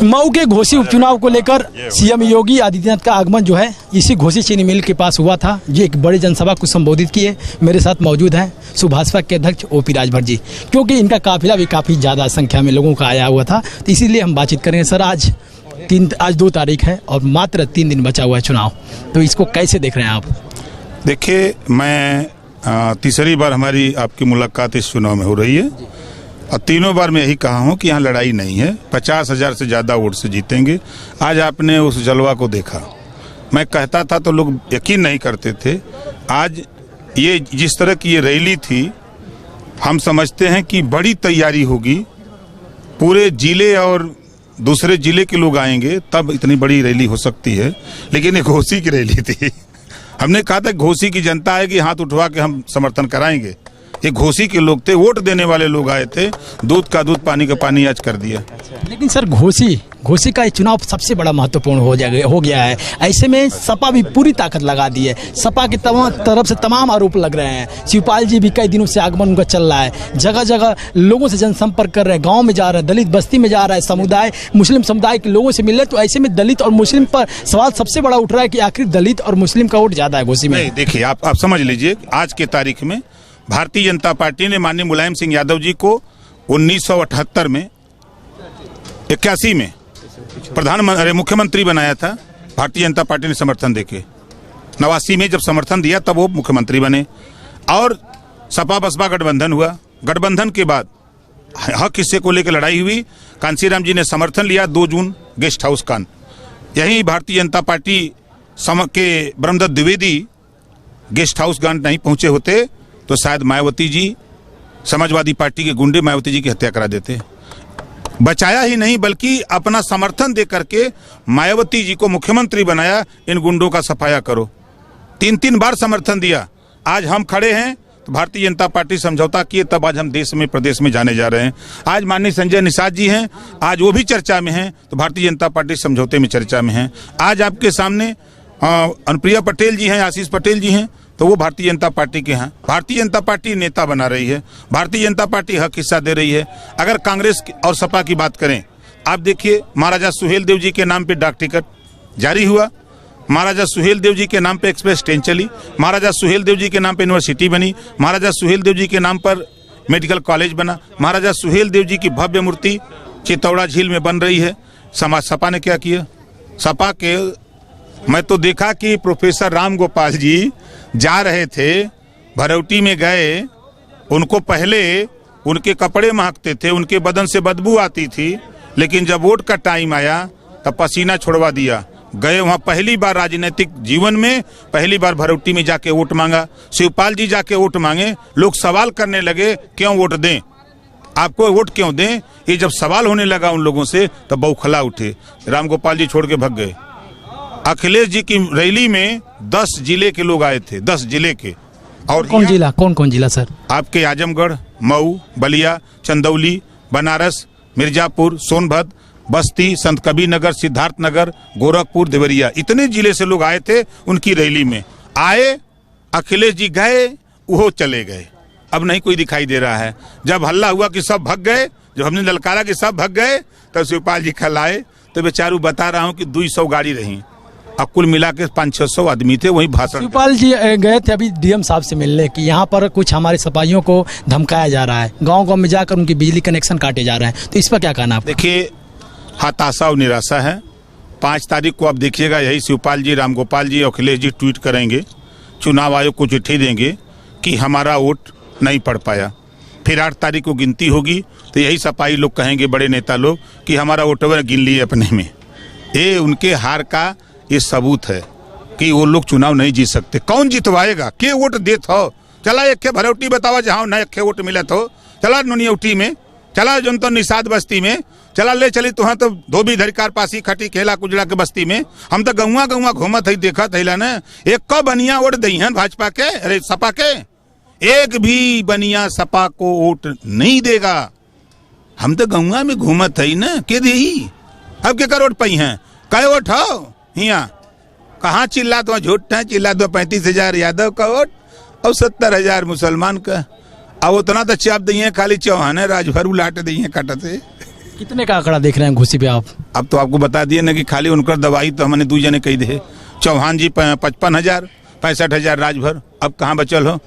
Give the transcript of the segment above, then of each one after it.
मऊ के घोसी उपचुनाव को लेकर सीएम योगी आदित्यनाथ का आगमन जो है इसी घोसी चीनी मिल के पास हुआ था। ये एक बड़ी जनसभा को संबोधित किए। मेरे साथ मौजूद हैं सुभाषपा के अध्यक्ष ओपी राजभर जी, क्योंकि इनका काफिला भी काफ़ी ज़्यादा संख्या में लोगों का आया हुआ था, तो इसीलिए हम बातचीत करेंगे। सर, आज 2 तारीख है और मात्र 3 दिन बचा हुआ है चुनाव, तो इसको कैसे देख रहे हैं आप? देखिए, मैं तीसरी बार हमारी आपकी मुलाकात इस चुनाव में हो रही है और तीनों बार मैं यही कहा हूं कि यहाँ लड़ाई नहीं है, 50,000 से ज़्यादा वोट से जीतेंगे। आज आपने उस जलवा को देखा। मैं कहता था तो लोग यकीन नहीं करते थे। आज ये जिस तरह की ये रैली थी, हम समझते हैं कि बड़ी तैयारी होगी, पूरे जिले और दूसरे जिले के लोग आएंगे तब इतनी बड़ी रैली हो सकती है। लेकिन ये घोसी की रैली थी। हमने कहा था घोसी की जनता है कि हाथ उठवा के हम समर्थन कराएंगे। ये घोसी के लोग थे, वोट देने वाले लोग आए थे। दूध का दूध, पानी का पानी आज कर दिया। लेकिन सर, घोसी का ये चुनाव सबसे बड़ा महत्वपूर्ण हो गया है। ऐसे में सपा भी पूरी ताकत लगा दी है। सपा की तरफ से तमाम आरोप लग रहे हैं। शिवपाल जी भी कई दिनों से आगमन उनका चल रहा है, जगह जगह लोगों से जनसंपर्क कर रहे हैं, गाँव में जा रहे हैं, दलित बस्ती में जा रहा है, समुदाय मुस्लिम समुदाय के लोगों से मिल रहे हैं। तो ऐसे में दलित और मुस्लिम पर सवाल सबसे बड़ा उठ रहा है कि आखिर दलित और मुस्लिम का वोट ज्यादा है घोसी में। देखिए, आप समझ लीजिए, आज के तारीख में भारतीय जनता पार्टी ने माननीय मुलायम सिंह यादव जी को 1978 में 81 में मुख्यमंत्री बनाया था। भारतीय जनता पार्टी ने समर्थन देके 89 में जब समर्थन दिया तब वो मुख्यमंत्री बने और सपा बसपा गठबंधन हुआ। गठबंधन के बाद हक हिस्से को लेकर लड़ाई हुई। कांसीराम जी ने समर्थन लिया 2 जून गेस्ट हाउस कांड। यही भारतीय जनता पार्टी के ब्रह्मदत्त द्विवेदी गेस्ट हाउस कांड नहीं पहुंचे होते तो शायद मायावती जी, समाजवादी पार्टी के गुंडे मायावती जी की हत्या करा देते। बचाया ही नहीं बल्कि अपना समर्थन दे करके मायावती जी को मुख्यमंत्री बनाया। इन गुंडों का सफाया करो। 3 बार समर्थन दिया। आज हम खड़े हैं तो भारतीय जनता पार्टी समझौता किए, तब आज हम देश में प्रदेश में जाने जा रहे हैं। आज माननीय संजय निषाद जी हैं, आज वो भी चर्चा में हैं, तो भारतीय जनता पार्टी समझौते में चर्चा में है। आज आपके सामने अनुप्रिया पटेल जी हैं, आशीष पटेल जी हैं, तो वो भारतीय जनता पार्टी के हैं। भारतीय जनता पार्टी नेता बना रही है, भारतीय जनता पार्टी हक हिस्सा दे रही है। अगर कांग्रेस और सपा की बात करें, आप देखिए, महाराजा सुहेलदेव जी के नाम पे डाक टिकट जारी हुआ, महाराजा सुहेलदेव जी के नाम पे एक्सप्रेस ट्रेन चली, महाराजा सुहेलदेव जी के नाम पे यूनिवर्सिटी बनी, महाराजा सुहेलदेव जी के नाम पर मेडिकल कॉलेज बना, महाराजा सुहेलदेव जी की भव्य मूर्ति चित्तौड़ा झील में बन रही है। सपा ने क्या किया? सपा के मैं तो देखा कि प्रोफेसर राम गोपाल जी जा रहे थे, भरौटी में गए, उनको पहले उनके कपड़े महकते थे, उनके बदन से बदबू आती थी, लेकिन जब वोट का टाइम आया तब पसीना छुड़वा दिया। गए वहाँ, पहली बार राजनीतिक जीवन में पहली बार भरौटी में जाके वोट मांगा। शिवपाल जी जाके वोट मांगे। लोग सवाल करने लगे, क्यों वोट दें, आपको वोट क्यों दें? ये जब सवाल होने लगा उन लोगों से तब बौखला उठे। राम गोपाल जी छोड़ के भाग गए। अखिलेश जी की रैली में 10 जिले के लोग आए थे, 10 जिले के। और कौन जिला सर? आपके आजमगढ़, मऊ, बलिया, चंदौली, बनारस, मिर्जापुर, सोनभद्र, बस्ती, संत कबीर नगर, सिद्धार्थनगर, गोरखपुर, देवरिया, इतने जिले से लोग आए थे उनकी रैली में। आए, अखिलेश जी गए, वो चले गए। अब नहीं कोई दिखाई दे रहा है। जब हल्ला हुआ कि सब भाग गए, जब हमने ललकारा कि सब भाग गए, तब शिवपाल जी कल आए। तो बेचारू बता रहा हूँ कि 200 गाड़ी रही और कुल मिला के 500-600 आदमी थे। वही भाषण शिवपाल जी गए थे अभी डीएम साहब से मिलने कि यहाँ पर कुछ हमारे सपाइयों को धमकाया जा रहा है, गांव-गांव में जाकर उनकी बिजली कनेक्शन काटे जा रहे हैं, तो इस पर क्या कहना आप? देखिए, हताशा और निराशा है। 5 तारीख को आप देखिएगा, यही शिवपाल जी, राम गोपाल जी, अखिलेश जी ट्वीट करेंगे, चुनाव आयोग को चिट्ठी देंगे कि हमारा वोट नहीं पड़ पाया। फिर 8 तारीख को गिनती होगी तो यही सपाई लोग कहेंगे, बड़े नेता लोग, कि हमारा वोट गिन लिए अपने में। ये उनके हार का ये सबूत है कि वो लोग चुनाव नहीं जीत सकते। कौन जितवाएगा? के वोट देत हो? चला एक के भरौटी बतावा जहाँ न एक वोट मिलत हो, चला नुनियौटी में, चला जो तो निषाद बस्ती में, चला ले चली तो तो धोबी धरिकार पासी खटी खेला कुजड़ा के बस्ती में। हम तो गौवा घूमत है, देखत है ना, एक को बनिया वोट दई है भाजपा के, अरे सपा के, एक भी बनिया सपा को वोट नहीं देगा। हम तो गौवा में घूमत है ना, के दे अब के करोड़ पई हैं, कई वोट हो हिया, कहाँ चिल्ला तो झूठ है, चिल्ला दो 35,000 यादव का वोट और 70,000 मुसलमान का। अब उतना तो चाप दिए, खाली चौहान है राजभर उलाट दिए कटते। कितने का आंकड़ा देख रहे हैं घोसी पे आप? अब तो आपको बता दिए ना कि खाली उनकर दवाई तो हमने 2 जने कही दे। चौहान जी 55,000, 65,000 राजभर। अब कहाँ बचल हो?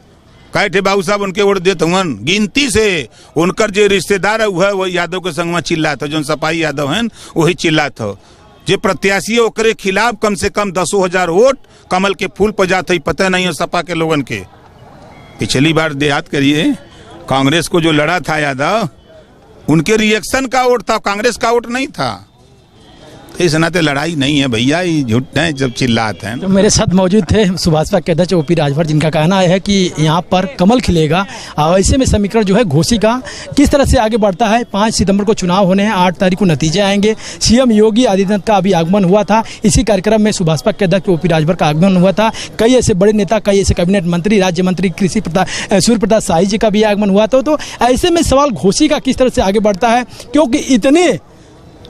कहे थे बाबू साहब उनके वोट देते हुन गिनती से। उनकर जो रिश्तेदार है वो यादव के संग में चिल्लात हो, जो सपाही यादव हैं वही चिल्लात हो। जो प्रत्याशी है ओकरे खिलाफ कम से कम 10,000 वोट कमल के फूल पर जाते ही पता नहीं हो सपा के लोगन के। पिछली बार देहात करिए, कांग्रेस को जो लड़ा था यादव, उनके रिएक्शन का वोट था, कांग्रेस का वोट नहीं था। इस नाते लड़ाई नहीं है भैया, ये झूठ है जब चिल्लाते हैं। तो मेरे साथ मौजूद थे सुभाषपा के अध्यक्ष ओपी राजभर, जिनका कहना है कि यहाँ पर कमल खिलेगा। और ऐसे में समीकरण जो है घोसी का किस तरह से आगे बढ़ता है। 5 सितंबर को चुनाव होने हैं, 8 तारीख को नतीजे आएंगे। सीएम योगी आदित्यनाथ का अभी आगमन हुआ था, इसी कार्यक्रम में सुभाषपा के अध्यक्ष ओपी राजभर का आगमन हुआ था। कई ऐसे बड़े नेता, कई ऐसे कैबिनेट मंत्री, राज्य मंत्री कृषि सूर्य प्रताप शाही जी का भी आगमन हुआ था। तो ऐसे में सवाल घोसी का किस तरह से आगे बढ़ता है, क्योंकि इतने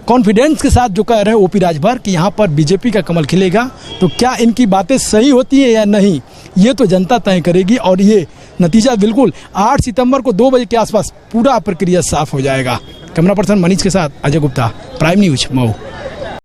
कॉन्फिडेंस के साथ जो कह रहे हैं ओपी राजभर कि यहाँ पर बीजेपी का कमल खिलेगा, तो क्या इनकी बातें सही होती है या नहीं, ये तो जनता तय करेगी। और ये नतीजा बिल्कुल 8 सितंबर को 2 बजे के आसपास पूरा प्रक्रिया साफ हो जाएगा। कैमरा पर्सन मनीष के साथ अजय गुप्ता, प्राइम न्यूज मऊ।